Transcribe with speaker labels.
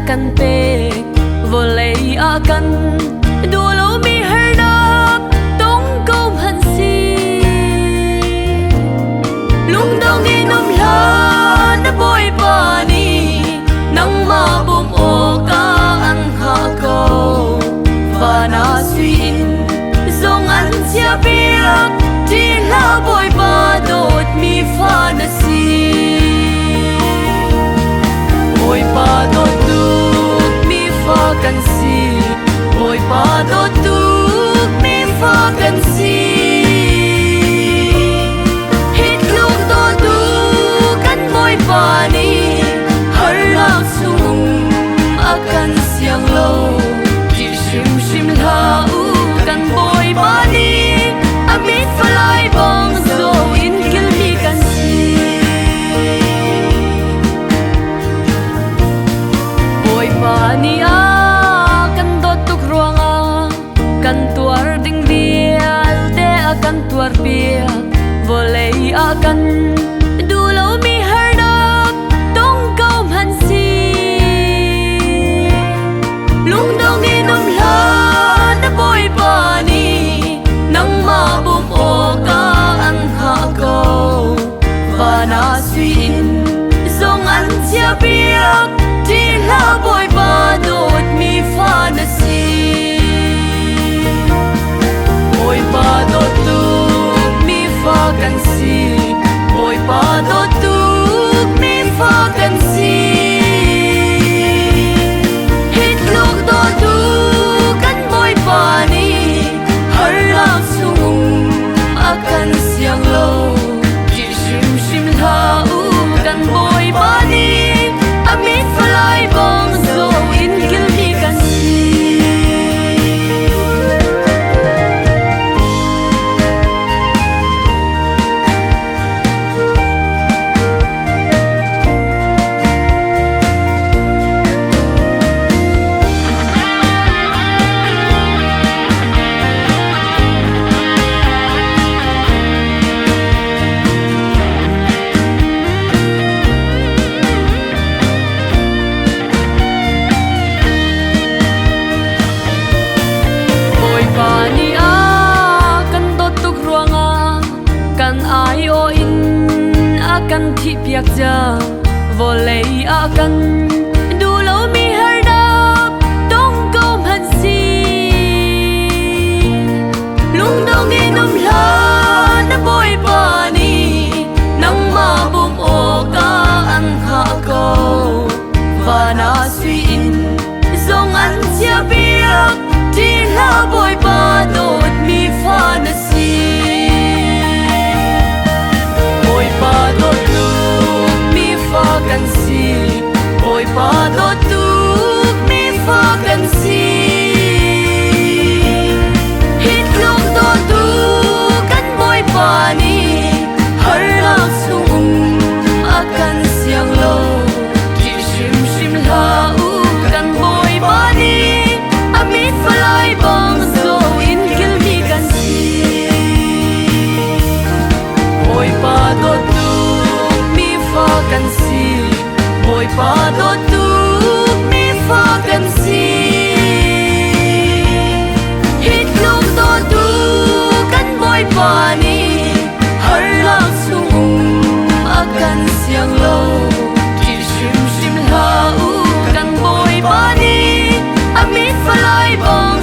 Speaker 1: akan pe volei akan dulo mi hernap tong kom hansi lung dong inom la na boy pani nang mabum o ka ang ha ko vana suin zong an sia biak di la boy ba dot mi fa na si boy pa dot tu mi fa kan si boy pa dot tu mi fa kan si hit lung to tu kan boy pa ni har rak sung akan siang lo di shim shim la u kan boy pa ni amit falai bong so in kil mi kan si boy pa ni a kan dot tuk ruanga kan tuar ding bial de akan tuar biak volei akan dulo mi hernap tong kom hansi lung dong inom la na boy pa ni nang mabum o ka ang ha ko vana suin zong an sia biak di la boy pa dot mi fa na si boy pa dot tu mi fa kan si boy pa dot tu mi fa kan si hit luk do tu kan boy pa ni har rak sung akan siang lo di shim shim la u kan boy pa ni amit falai bong so in kil mi kan si boy pa ni a kan dot tuk ruanga kan ai o in akan thi piak ja volei akan dulo mi hernap tong kom hansi lung dong inom la na boy pa ni nang mabum o ka ang ha ko vana suin zong an sia biak di la boy pa dot mi fa na si boy pa dot tu mi fa kan si boy pa dot tu mi fa kan si hit lung do tu kan boy pa ni har rak sung akan siang lo di shim shim la u kan boy pa ni amit falai bong so in kil mi kan si boy pa dot tu mi fa kan si boy pa dot tu mi fa kan si hit lung do tu kan boy pa ni har rak sung akan siang lo di shim shim la u kan boy pa ni amit falai bong